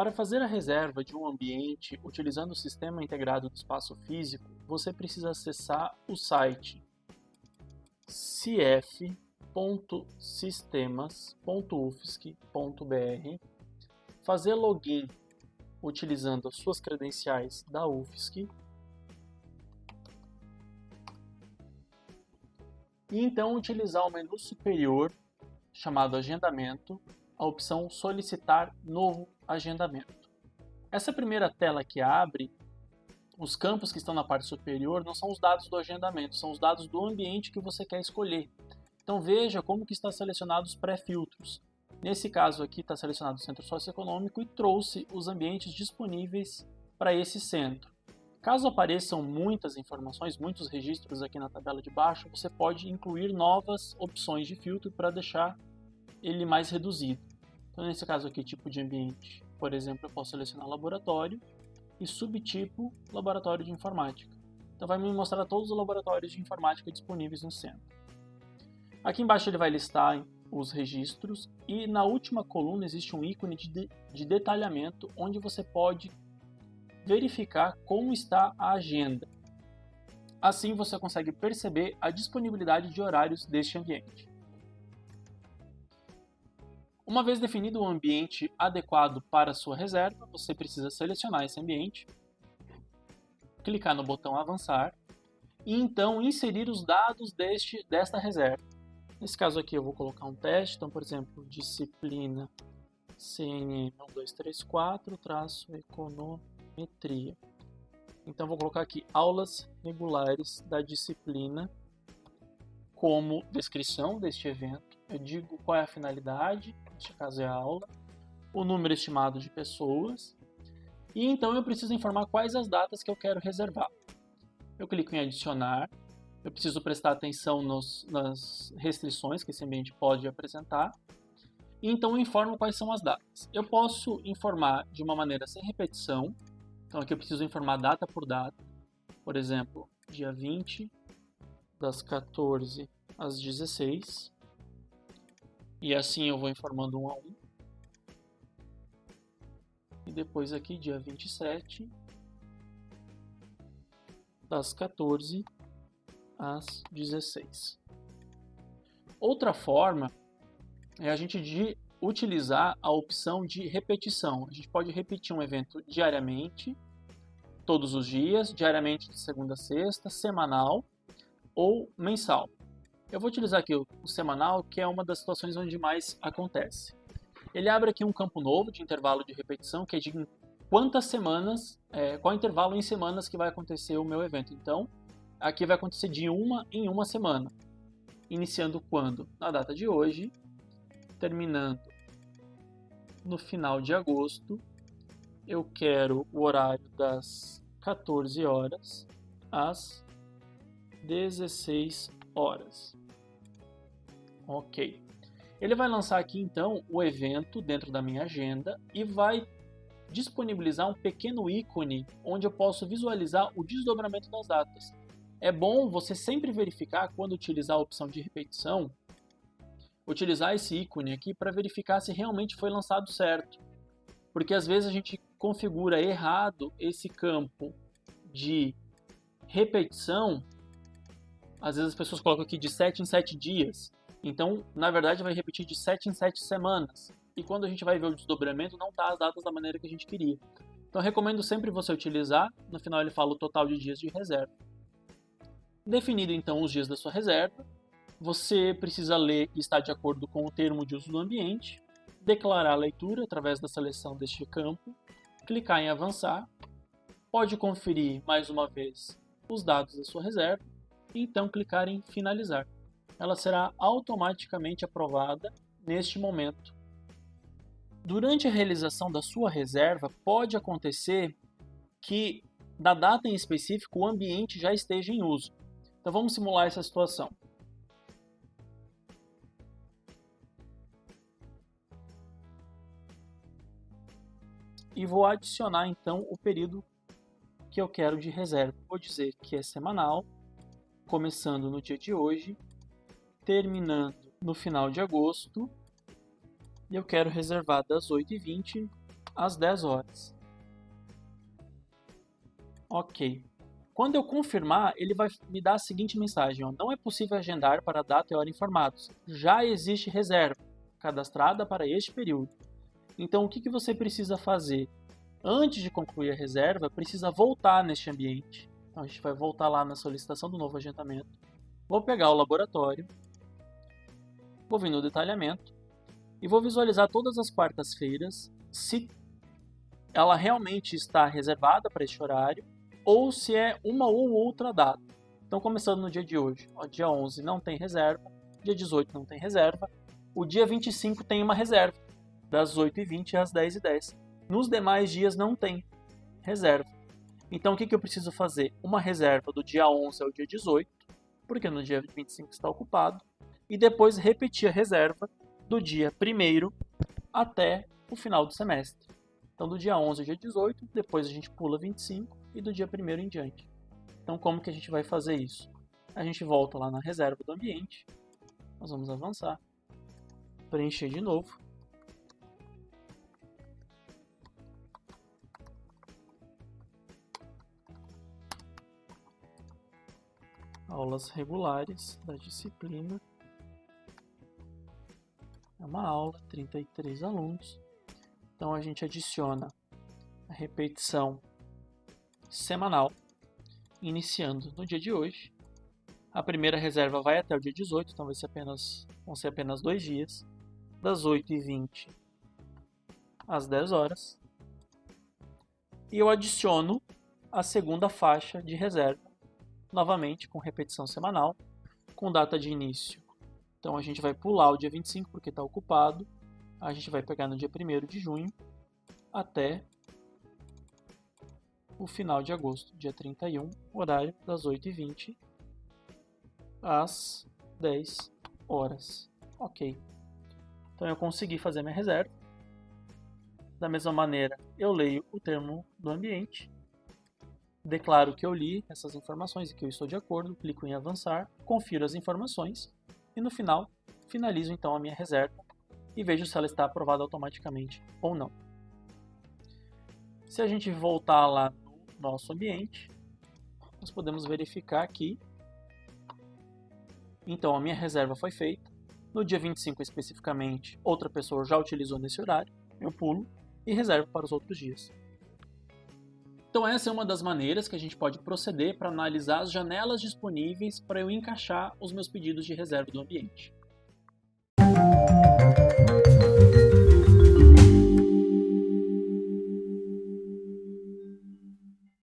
Para fazer a reserva de um ambiente utilizando o Sistema Integrado do Espaço Físico, você precisa acessar o site cf.sistemas.ufsc.br, fazer login utilizando as suas credenciais da UFSC e então utilizar o menu superior chamado Agendamento, a opção Solicitar Novo Agendamento. Essa primeira tela que abre, os campos que estão na parte superior não são os dados do agendamento, são os dados do ambiente que você quer escolher. Então veja como que está selecionado os pré-filtros. Nesse caso aqui está selecionado o centro socioeconômico e trouxe os ambientes disponíveis para esse centro. Caso apareçam muitas informações, muitos registros aqui na tabela de baixo, você pode incluir novas opções de filtro para deixar ele mais reduzido. Então nesse caso aqui, tipo de ambiente, por exemplo, eu posso selecionar laboratório e subtipo laboratório de informática. Então vai me mostrar todos os laboratórios de informática disponíveis no centro. Aqui embaixo ele vai listar os registros e na última coluna existe um ícone de detalhamento onde você pode verificar como está a agenda. Assim você consegue perceber a disponibilidade de horários deste ambiente. Uma vez definido o ambiente adequado para a sua reserva, você precisa selecionar esse ambiente, clicar no botão Avançar e então inserir os dados desta reserva. Nesse caso aqui eu vou colocar um teste, então por exemplo, disciplina CNM 1234-econometria. Então vou colocar aqui aulas regulares da disciplina como descrição deste evento. Eu digo qual é a finalidade, neste caso é a aula, o número estimado de pessoas e então eu preciso informar quais as datas que eu quero reservar. Eu clico em adicionar, eu preciso prestar atenção nas restrições que esse ambiente pode apresentar e então eu informo quais são as datas. Eu posso informar de uma maneira sem repetição, então aqui eu preciso informar data por data, por exemplo, dia 20, das 14 às 16, e assim eu vou informando um a um. E depois aqui, dia 27, das 14 às 16. Outra forma é a gente utilizar a opção de repetição. A gente pode repetir um evento diariamente, todos os dias, diariamente de segunda a sexta, semanal ou mensal. Eu vou utilizar aqui o semanal, que é uma das situações onde mais acontece. Ele abre aqui um campo novo de intervalo de repetição, que é de quantas semanas, qual intervalo em semanas que vai acontecer o meu evento. Então, aqui vai acontecer de uma em uma semana. Iniciando quando? Na data de hoje, terminando no final de agosto. Eu quero o horário das 14 horas às 16 horas. Ok. Ele vai lançar aqui então o evento dentro da minha agenda e vai disponibilizar um pequeno ícone onde eu posso visualizar o desdobramento das datas. É bom você sempre verificar quando utilizar a opção de repetição, utilizar esse ícone aqui para verificar se realmente foi lançado certo. Porque às vezes a gente configura errado esse campo de repetição, às vezes as pessoas colocam aqui de 7 em 7 dias. Então, na verdade, vai repetir de 7 em 7 semanas. E quando a gente vai ver o desdobramento, não está as datas da maneira que a gente queria. Então, recomendo sempre você utilizar. No final, ele fala o total de dias de reserva. Definido, então, os dias da sua reserva, você precisa ler e estar de acordo com o termo de uso do ambiente, declarar a leitura através da seleção deste campo, clicar em avançar, pode conferir mais uma vez os dados da sua reserva e então clicar em finalizar. Ela será automaticamente aprovada neste momento. Durante a realização da sua reserva, pode acontecer que, da data em específico, o ambiente já esteja em uso. Então vamos simular essa situação. E vou adicionar então o período que eu quero de reserva. Vou dizer que é semanal, começando no dia de hoje, terminando no final de agosto, e eu quero reservar das 8h20 às 10 horas. Ok. Quando eu confirmar, ele vai me dar a seguinte mensagem: ó, não é possível agendar para a data e hora informados. Já existe reserva cadastrada para este período. Então, o que você precisa fazer? Antes de concluir a reserva, precisa voltar neste ambiente. Então, a gente vai voltar lá na solicitação do novo agendamento. Vou pegar o laboratório, vou vir no detalhamento e vou visualizar todas as quartas-feiras se ela realmente está reservada para este horário ou se é uma ou outra data. Então, começando no dia de hoje, ó, dia 11 não tem reserva, dia 18 não tem reserva, o dia 25 tem uma reserva, das 8h20 às 10h10. Nos demais dias não tem reserva. Então, o que eu preciso fazer? Uma reserva do dia 11 ao dia 18, porque no dia 25 está ocupado, e depois repetir a reserva do dia 1º até o final do semestre. Então, do dia 11 ao dia 18, depois a gente pula 25 e do dia 1º em diante. Então, como que a gente vai fazer isso? A gente volta lá na reserva do ambiente, nós vamos avançar, preencher de novo. Aulas regulares da disciplina. É uma aula, 33 alunos. Então a gente adiciona a repetição semanal, iniciando no dia de hoje. A primeira reserva vai até o dia 18, então vão ser apenas 2 dias, das 8h20 às 10 horas. E eu adiciono a segunda faixa de reserva, novamente com repetição semanal, com data de início. Então a gente vai pular o dia 25 porque está ocupado, a gente vai pegar no dia 1º de junho até o final de agosto, dia 31, horário das 8h20 às 10 horas. Ok. Então eu consegui fazer minha reserva. Da mesma maneira, eu leio o termo do ambiente, declaro que eu li essas informações e que eu estou de acordo, clico em avançar, confiro as informações e no final finalizo então a minha reserva e vejo se ela está aprovada automaticamente ou não. Se a gente voltar lá no nosso ambiente, nós podemos verificar aqui. Então a minha reserva foi feita. No dia 25 especificamente, outra pessoa já utilizou nesse horário, eu pulo e reservo para os outros dias. Então essa é uma das maneiras que a gente pode proceder para analisar as janelas disponíveis para eu encaixar os meus pedidos de reserva do ambiente.